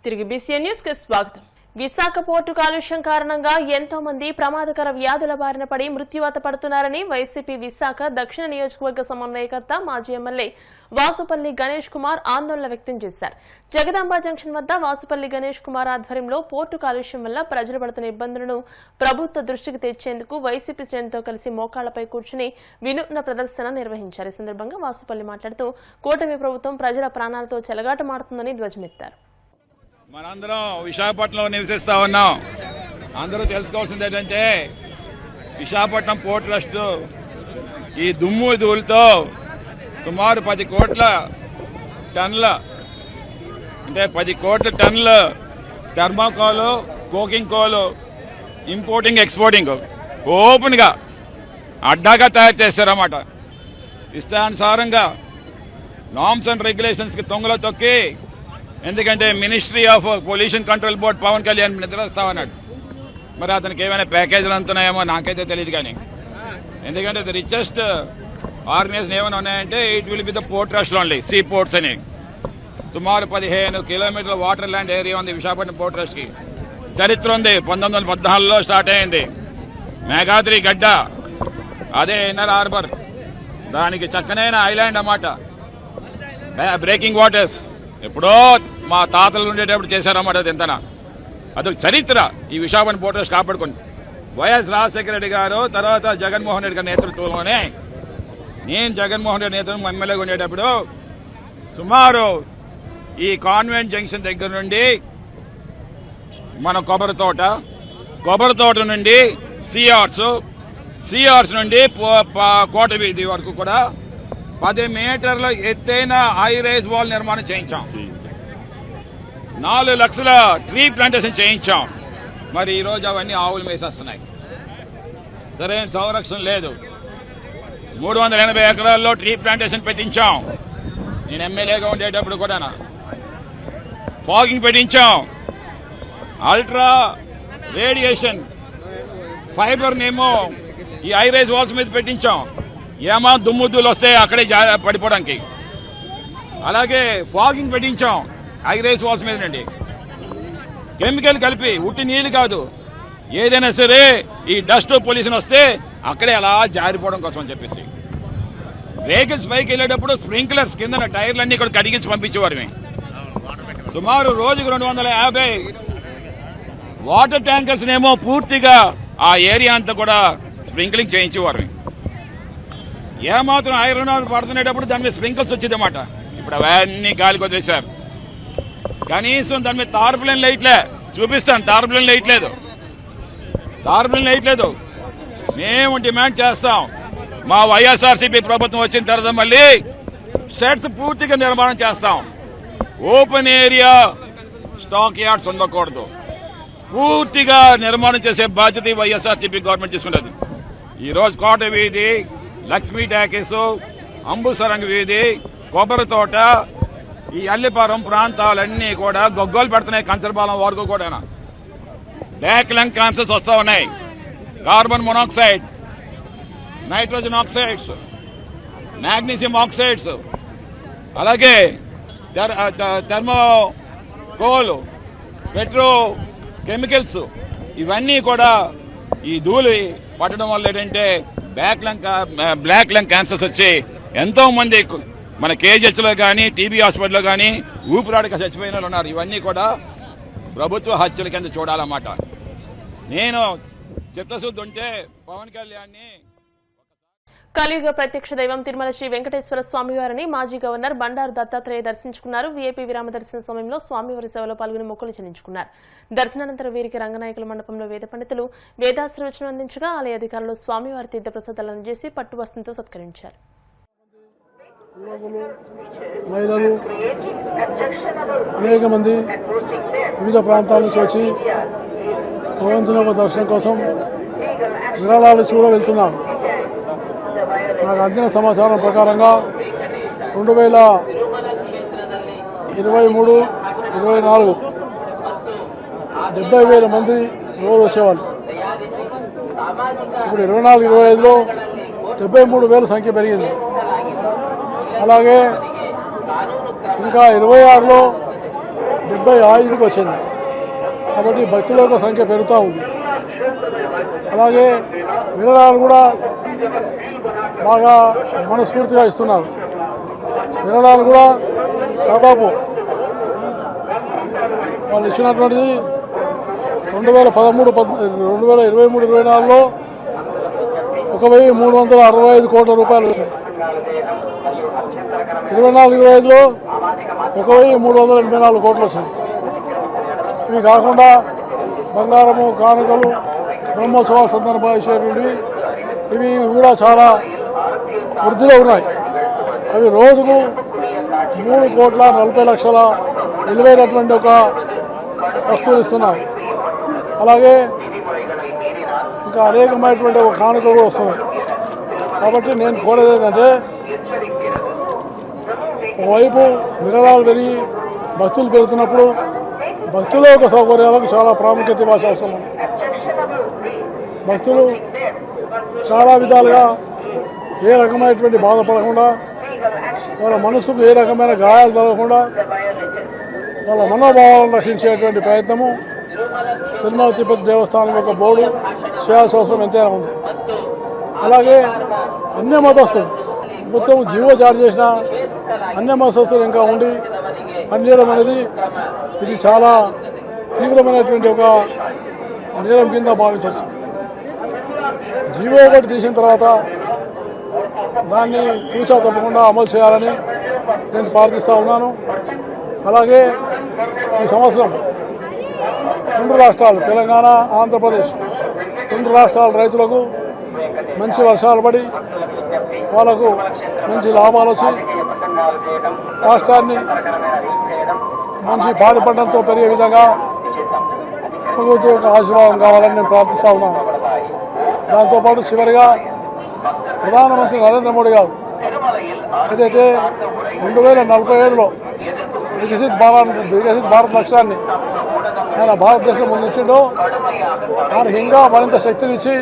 తిరిగి BCN news కి స్వాగతం. విశాఖ పోర్టు కాలుష్యం కారణంగా ఎంతో మంది ప్రమాదకర వ్యాధుల బారిన పడి మృత్యువాత పడుతున్నారని వైసీపీ విశాఖ దక్షిణ నియోజకవర్గ సమన్వయకర్త మాజీ ఎమ్మెల్యే వాసుపల్లి గణేష్ కుమార్ ఆందోళన వ్యక్తం చేశారు. జగదాంబ జంక్షన్ వద్ద వాసుపల్లి గణేష్ కుమార్ ఆధ్వర్యంలో పోర్టు కాలుష్యం వల్ల ప్రజలు పడుతున్న ఇబ్బందులను ప్రభుత్వ దృష్టికి తెచ్చేందుకు వైసీపీ శ్రేణులతో కలిసి మోకాళ్లపై కూర్చుని వినూత్న ప్రదర్శన నిర్వహించారు. ఈ సందర్భంగా వాసుపల్లి మాట్లాడుతూ కూటమి ప్రభుత్వం ప్రజల ప్రాణాలతో చెలగాటమాడుతుందని ధ్వజమెత్తారు. మనందరం విశాఖపట్నంలో నివసిస్తా ఉన్నాం. అందరూ తెలుసుకోవాల్సింది ఏంటంటే విశాఖపట్నం పోర్ట్ ట్రస్ట్ ఈ దుమ్ము ధూళితో సుమారు 10 కోట్ల టన్నుల అంటే 10 కోట్ల టన్నుల thermocol, coking coal importing exporting open గా అడ్డాగా తయారు చేశారన్నమాట. ఇష్టానుసారంగా నామ్స్ అండ్ రెగ్యులేషన్స్ కి తొంగలో తొక్కి, ఎందుకంటే ministry of pollution control board Pawan Kalyan నిద్రస్తామన్నాడు. మరి అతనికి ఏమైనా ప్యాకేజీలు అంతున్నాయేమో నాకైతే తెలియదు. కానీ ఎందుకంటే ది రిచెస్ట్ ఆర్గనైజేషన్ ఏమైనా ఉన్నాయంటే it will be the port trust only, see ports అని. సుమారు 15 కిలోమీటర్ల వాటర్ ల్యాండ్ ఏరియా ఉంది విశాఖపట్నం పోర్ట్ ట్రస్ట్ కి. చరిత్ర ఉంది. 1914లో స్టార్ట్ అయింది. మేఘాద్రి గడ్డ, అదే ఇన్నర్ హార్బర్, దానికి చక్కనైన ఐలాండ్ అన్నమాట. బ్రేకింగ్ వాటర్స్ ఎప్పుడో మా తాతలు ఉండేటప్పుడు చేశారన్నమాట. అది ఎంతనా అదొక చరిత్ర. ఈ విశాఖపట్నం పోర్ట్ ట్రస్ట్ కాపాడుకుంది. వైఎస్ రాజశేఖర రెడ్డి గారు, తర్వాత జగన్మోహన్ రెడ్డి గారి నేతృత్వంలోనే, నేను జగన్మోహన్ రెడ్డి నేతృత్వం ఎమ్మెల్యేగా ఉండేటప్పుడు సుమారు ఈ కాన్వెంట్ జంక్షన్ దగ్గర నుండి మన కొబ్బరి తోట నుండి సిఆర్స్ నుండి కోట వీధి వరకు కూడా 10 మీటర్ల ఎత్తైన హై రైజ్ వాల్ నిర్మాణం చేయించాం. 4 లక్షల ట్రీ ప్లాంటేషన్ చేయించాం. మరి ఈ రోజు అవన్నీ ఆవులు మేసేస్తున్నాయి. సరైన సంరక్షణ లేదు. 380 ఎకరాల్లో ట్రీ ప్లాంటేషన్ పెట్టించాం. నేను ఎమ్మెల్యేగా ఉండేటప్పుడు కూడా ఫాగింగ్ పెట్టించాం. అల్ట్రా రేడియేషన్ ఫైబర్ నేమో ఈ హై రైజ్ వాల్స్ మీద పెట్టించాం. ఏమా దుమ్ముద్దులు వస్తే అక్కడే పడిపోవడానికి. అలాగే ఫాగింగ్ పెట్టించాం హై రైజ్ వాల్స్ మీద నుండి. కెమికల్ కలిపి, ఉట్టి నీళ్లు కాదు, ఏదైనా సరే ఈ డస్ట్ పొల్యూషన్ వస్తే అక్కడే అలా జారిపోవడం కోసం అని చెప్పేసి వెహికల్స్ పైకి వెళ్ళేటప్పుడు స్ప్రింక్లర్స్ కింద టైర్లన్నీ కూడా కడిగించి పంపించేవారు. సుమారు రోజుకు 250 వాటర్ ట్యాంకర్స్ నేమో పూర్తిగా ఆ ఏరియా అంతా కూడా స్ప్రింక్లింగ్ చేయించేవారు. ఏమాత్రం ఐరన్ పడుతునేటప్పుడు దాని మీద స్ప్రింకిల్స్ వచ్చేదన్నమాట. ఇప్పుడు అవన్నీ గాలికి వదిలేశారు. కనీసం దాని మీద టార్పులిన్ లైట్లే చూపిస్తాను. టార్పులిన్ లైట్ లేదు. మేము డిమాండ్ చేస్తాం. మా వైఎస్ఆర్సీపీ ప్రభుత్వం వచ్చిన తర్వాత మళ్ళీ షెడ్స్ పూర్తిగా నిర్మాణం చేస్తాం. ఓపెన్ ఏరియా స్టాక్ యార్డ్స్ ఉండకూడదు. పూర్తిగా నిర్మాణం చేసే బాధ్యత వైఎస్ఆర్సీపీ గవర్నమెంట్ తీసుకుంటుంది. ఈ రోజు కోట వీధి, లక్ష్మీ టాకీస్, అంబుసరంగ వీధి, కొబ్బరి తోట, ఈ అల్లిపురం ప్రాంతాలన్నీ కూడా గొగ్గోలు పెడుతున్నాయి. కంచరపాలెం వరకు కూడా బ్లాక్ లంగ్ క్యాన్సర్స్ వస్తా ఉన్నాయి. Carbon monoxide, nitrogen oxides, magnesium oxides, అలాగే థర్మోకోల్, పెట్రో కెమికల్స్, ఇవన్నీ కూడా ఈ ధూళి పట్టడం వల్ల ఏంటంటే బ్లాక్ లంగ్ క్యాన్సర్స్ వచ్చి ఎంతో మంది మన కేజీహెచ్ లో కానీ, టీబీ హాస్పిటల్లో కానీ ఊపిరాడక చచ్చిపోయిన వాళ్ళు ఉన్నారు. ఇవన్నీ కూడా ప్రభుత్వ హత్యల కింద చూడాలన్నమాట. నేను చిత్తశుద్ధి ఉంటే పవన్ కళ్యాణ్ కలియుగ ప్రత్యక్ష దైవం తిరుమల శ్రీ వెంకటేశ్వర స్వామివారిని మాజీ గవర్నర్ బండారు దత్తాత్రేయ దర్శించుకున్నారు. వీఐపీ విరామ దర్శన సమయంలో స్వామివారి సేవలో పాల్గొని మొక్కులు చెల్లించుకున్నారు. దర్శనానంతరం వీరికి రంగనాయకుల మండపంలో వేద పండితులు వేదాశ్రవచనం అందించగా ఆలయ అధికారులు స్వామివారి తీర్థ ప్రసాదాలను అందజేసి పట్టు వస్త్రంతో సత్కరించారు. మహిళలు అనేక మంది వివిధ ప్రాంతాల నుంచి వచ్చి భగవంతుని దర్శనం కోసం విరాళాలు కూడా వెళ్తున్నారు. నాకు అందిన సమాచారం ప్రకారంగా 2023, 24 70,000 మంది రోజు వచ్చేవాళ్ళు. ఇప్పుడు 24, 25లో 73,000 సంఖ్య పెరిగింది. అలాగే ఇంకా 26లో 75కి వచ్చింది. కాబట్టి భక్తుల యొక్క సంఖ్య పెరుగుతూ ఉంది. అలాగే విరాళాలు కూడా బాగా మనస్ఫూర్తిగా ఇస్తున్నారు. విరాళాలు కూడా దాదాపు వాళ్ళు ఇచ్చినటువంటిది 2023-24లో 1,365 కోట్ల రూపాయలు వచ్చాయి. 24-25లో 1,384 కోట్లు వచ్చాయి. ఇవి కాకుండా బంగారము, కానుకలు, బ్రహ్మోత్సవాల సందర్భంగా ఇచ్చేటువంటి ఇవి కూడా చాలా వృద్ధిలో ఉన్నాయి. అవి రోజుకు 3,40,00,000 విలువైనటువంటి ఒక వస్తువులు ఇస్తున్నారు. అలాగే ఇంకా అనేకమైనటువంటి ఒక కానుకలు కూడా వస్తున్నాయి. కాబట్టి నేను కోరేది ఏంటంటే ఒకవైపు విరాళాలు పెరిగి భక్తులు పెరుగుతున్నప్పుడు భక్తుల యొక్క సౌకర్యాలకు చాలా ప్రాముఖ్యత ఇవ్వాల్సిన అవసరం ఉంది. భక్తులు చాలా విధాలుగా ఏ రకమైనటువంటి బాధపడకుండా, వాళ్ళ మనసుకు ఏ రకమైన గాయాలు తగలకుండా వాళ్ళ మనోభావాలను రక్షించేటువంటి ప్రయత్నము తిరుమల తిరుపతి దేవస్థానం యొక్క బోర్డు చేయాల్సిన అవసరం ఎంతైనా ఉంది. అలాగే అన్య మతస్థులు మొత్తం జీవో జారీ చేసిన అన్య మతస్థులు ఇంకా ఉండి పనిచేయడం అనేది ఇది చాలా తీవ్రమైనటువంటి ఒక నేరం కింద భావించవచ్చు. జీవో ఒకటి తీసిన తర్వాత దాన్ని తూచా తప్పకుండా అమలు చేయాలని నేను ప్రార్థిస్తూ ఉన్నాను. అలాగే ఈ సంవత్సరం 2 రాష్ట్రాలు తెలంగాణ, ఆంధ్రప్రదేశ్ 2 రాష్ట్రాల రైతులకు మంచి వర్షాలు పడి వాళ్ళకు మంచి లాభాలు వచ్చి రాష్ట్రాన్ని మంచి పాడి పంటలతో పెరిగే విధంగా ప్రభుత్వ యొక్క ఆశీర్వాదం కావాలని నేను ప్రార్థిస్తూ ఉన్నాను. దాంతోపాటు చివరిగా ప్రధానమంత్రి నరేంద్ర మోడీ గారు ఏదైతే 2047లో వికసిత్ భారత్ లక్ష్యాన్ని ఆయన భారతదేశం ముందుంచిండో ఆయనకి ఇంకా మరింత శక్తినిచ్చి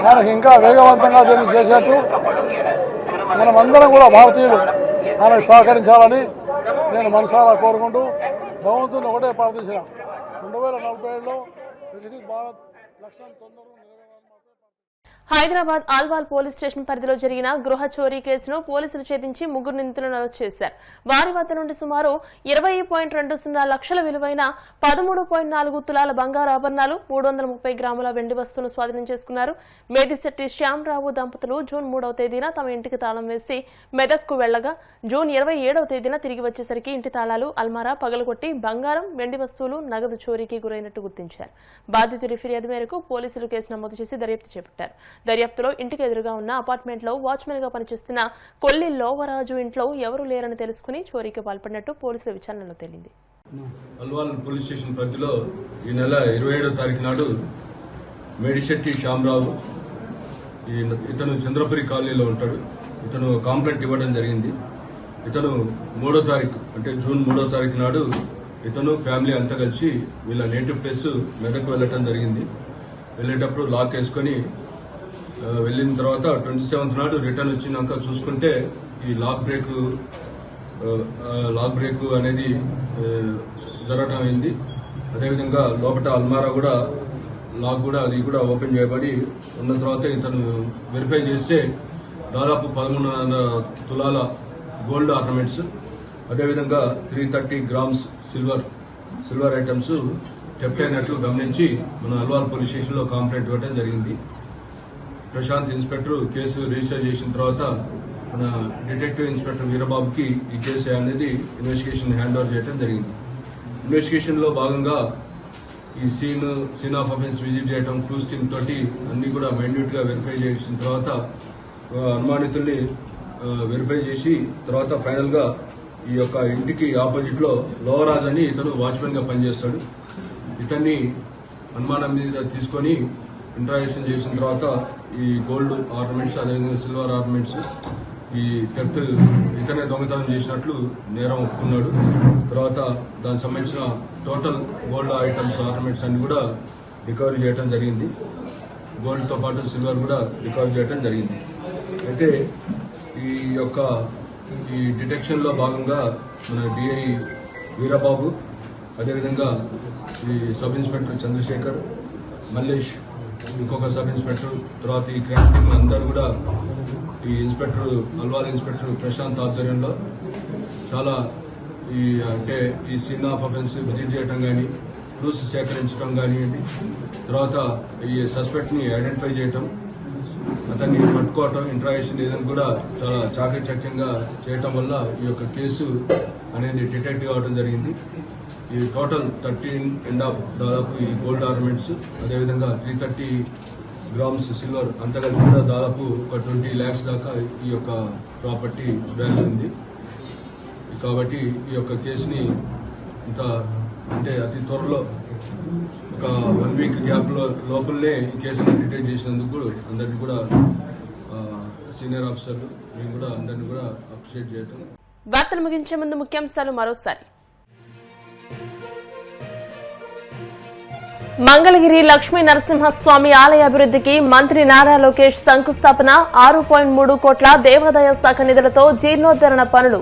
ఆయనకి ఇంకా వేగవంతంగా దీన్ని చేసేట్టు మనమందరం కూడా భారతీయులు ఆయనకు సహకరించాలని నేను మనసారా కోరుకుంటూ భగవంతుని ఒకటే ప్రార్థించిన 2047లో వికసిత్ భారత్ లక్ష్యం తొందరగా హైదరాబాద్ ఆల్వాల్ పోలీస్ స్టేషన్ పరిధిలో జరిగిన గృహ చోరీ కేసును పోలీసులు ఛేదించి 3 నిందితులను అరెస్ట్ చేశారు. వారి వద్ద నుండి సుమారు 20.20 లక్షల విలువైన 13.4 తులాల బంగారు ఆభరణాలు, 330 గ్రాముల వెండి వస్తువును స్వాధీనం చేసుకున్నారు. మేదిశెట్టి శ్యామరావు దంపతులు జూన్ 3వ తేదీన తమ ఇంటికి తాళం వేసి మెదక్కు వెళ్లగా జూన్ 27వ తేదీన తిరిగి వచ్చేసరికి ఇంటి తాళాలు, అల్మారా పగలగొట్టి బంగారం, వెండి వస్తువులు, నగదు చోరీకి గురైనట్టు గుర్తించారు. బాధితుడి ఫిర్యాదు మేరకు పోలీసులు కేసు నమోదు చేసి దర్యాప్తు చేపట్టారు. దర్యాప్తులో ఇంటికి ఎదురుగా ఉన్న అపార్ట్మెంట్ లో వాచ్మెన్ గా పనిచేస్తున్న కొల్లి లోవరాజు ఇంట్లో ఎవరూ లేరని తెలుసుకుని చోరీకి పాల్పడినట్టు పోలీసుల విచారణలో తేలింది. అల్వాల్ పోలీస్ స్టేషన్ పరిధిలో ఈ నెల 27వ తారీఖు నాడు మేడిశెట్టి శ్యామరావు, ఇతను చంద్రపురి కాలనీలో ఉంటాడు. ఇతను కాంప్లైంట్ ఇవ్వడం జరిగింది. ఇతను 3వ తారీఖు అంటే జూన్ 3వ తారీఖు నాడు ఇతను ఫ్యామిలీ అంతా కలిసి వీళ్ళ నేటివ్ ప్లేస్ మెదక్ వెళ్ళటం జరిగింది. వెళ్ళేటప్పుడు లాక్ వేసుకొని వెళ్ళిన తర్వాత 27th నాడు రిటర్న్ వచ్చినాక చూసుకుంటే ఈ లాక్ బ్రేక్ అనేది జరగటం అయింది. అదేవిధంగా లోపల అల్మారా కూడా లాక్ కూడా అది కూడా ఓపెన్ చేయబడి ఉన్న తర్వాత ఇతను వెరిఫై చేస్తే దాదాపు 13.5 తులాల గోల్డ్ ఆర్నమెంట్స్, అదేవిధంగా 330 గ్రామ్స్ సిల్వర్ ఐటమ్స్ థెఫ్ట్ అయినట్లు గమనించి మన అల్వాల్ పోలీస్ స్టేషన్లో కంప్లైంట్ ఇవ్వడం జరిగింది. ప్రశాంత్ ఇన్స్పెక్టర్ కేసు రిజిస్టర్ చేసిన తర్వాత మన డిటెక్టివ్ ఇన్స్పెక్టర్ వీరబాబుకి ఈ కేసు అనేది ఇన్వెస్టిగేషన్ హ్యాండ్ ఓవర్ చేయడం జరిగింది. ఇన్వెస్టిగేషన్ లో భాగంగా ఈ సీన్ ఆఫ్ అఫెన్స్ విజిట్ చేయడం, క్లూస్ టీమ్ తోటి అన్ని కూడా మైన్యూట్ గా వెరిఫై చేసిన తర్వాత అనుమానితుల్ని వెరిఫై చేసి తర్వాత ఫైనల్ గా ఈ యొక్క ఇంటికి ఆపోజిట్ లో లోవరాజ్ అని ఇతను వాచ్మెన్ గా పనిచేస్తాడు. ఇతన్ని అనుమానం మీద తీసుకొని ఇంట్రాగేషన్ చేసిన తర్వాత ఈ గోల్డ్ ఆర్నమెంట్స్, అదేవిధంగా సిల్వర్ ఆర్నమెంట్స్, ఈ థెఫ్ట్ ఇతనే దొంగతనం చేసినట్లు నేరం ఒప్పుకున్నాడు. తర్వాత దానికి సంబంధించిన టోటల్ గోల్డ్ ఐటమ్స్, ఆర్నమెంట్స్ అన్ని కూడా రికవరీ చేయడం జరిగింది. గోల్డ్తో పాటు సిల్వర్ కూడా రికవరీ చేయడం జరిగింది. అయితే ఈ డిటెక్షన్లో భాగంగా మన డిఐ వీరబాబు, అదేవిధంగా ఈ సబ్ ఇన్స్పెక్టర్ చంద్రశేఖర్, మల్లేష్, ఇంకొక సబ్ ఇన్స్పెక్టర్, తర్వాత ఈ క్రైమ్ టీమ్ అందరూ కూడా ఈ ఇన్స్పెక్టర్ అల్వాల్ ఇన్స్పెక్టర్ ప్రశాంత్ ఆధ్వర్యంలో చాలా ఈ సీన్ ఆఫ్ అఫెన్స్ విజిట్ చేయడం కానీ, క్లూస్ సేకరించడం కానివ్వండి, తర్వాత ఈ సస్పెక్ట్ని ఐడెంటిఫై చేయటం, అతన్ని పట్టుకోవటం, ఇంట్రాగేషన్ ఏదైనా కూడా చాలా చాకచక్యంగా చేయటం వల్ల ఈ యొక్క కేసు అనేది డిటెక్ట్ కావడం జరిగింది. ఈ టోటల్ 13.5 దాదాపు ఈ గోల్డ్ ఆర్నమెంట్స్, అదేవిధంగా 330 గ్రామ్స్ సిల్వర్ అంతా కలిపి కూడా దాదాపు ఒక 20 lakhs దాకా ఈ యొక్క ప్రాపర్టీ వాల్యూ ఉంది. కాబట్టి ఈ యొక్క కేసుని ఇంత అంటే అతి త్వరలో ఒక 1 week గ్యాప్ లోపలనే ఈ కేసుని డిటెక్ట్ చేసినందుకు అందరినీ కూడా సీనియర్ ఆఫీసర్లు మేము కూడా అందరినీ కూడా అప్రిషియేట్ చేయటం. వార్తలు ముగించే ముందు ముఖ్యాంశాలు మరోసారి. మంగళగిరి లక్ష్మీ నరసింహస్వామి ఆలయ అభివృద్ధికి మంత్రి నారా లోకేష్ శంకుస్థాపన. 6.3 కోట్ల దేవాదాయ శాఖ నిధులతో జీర్ణోద్ధరణ పనులు.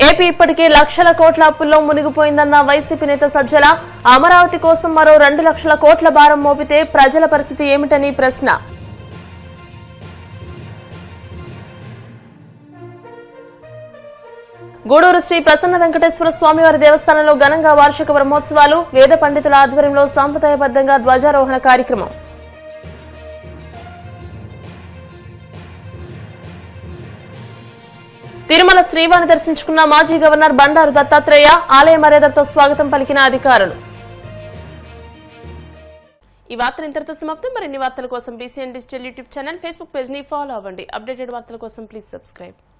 ఏపీ ఇప్పటికే లక్షల కోట్ల అప్పుల్లో మునిగిపోయిందన్న వైసీపీ నేత సజ్జల. అమరావతి కోసం మరో 2 లక్షల కోట్ల భారం మోపితే ప్రజల పరిస్థితి ఏమిటని ప్రశ్న. గూడూరు శ్రీ ప్రసన్న వెంకటేశ్వర స్వామివారి దేవస్థానంలో ఘనంగా వార్షిక బ్రహ్మోత్సవాలు. వేద పండితుల ఆధ్వర్యంలో సాంప్రదాయబద్దంగా ధ్వజారోహణ కార్యక్రమం. తిరుమల శ్రీవారిని దర్శించుకున్న మాజీ గవర్నర్ బండారు దత్తాత్రేయ. ఆలయ మర్యాదలతో స్వాగతం పలికిన అధికారులు. ఈ వార్తలు ఇంతటితో సమాప్తం. మరిన్ని వార్తల కోసం BCN digital YouTube channel, Facebook page ని ఫాలో అవ్వండి. అప్డేటెడ్ వార్తల కోసం ప్లీజ్ సబ్స్క్రైబ్.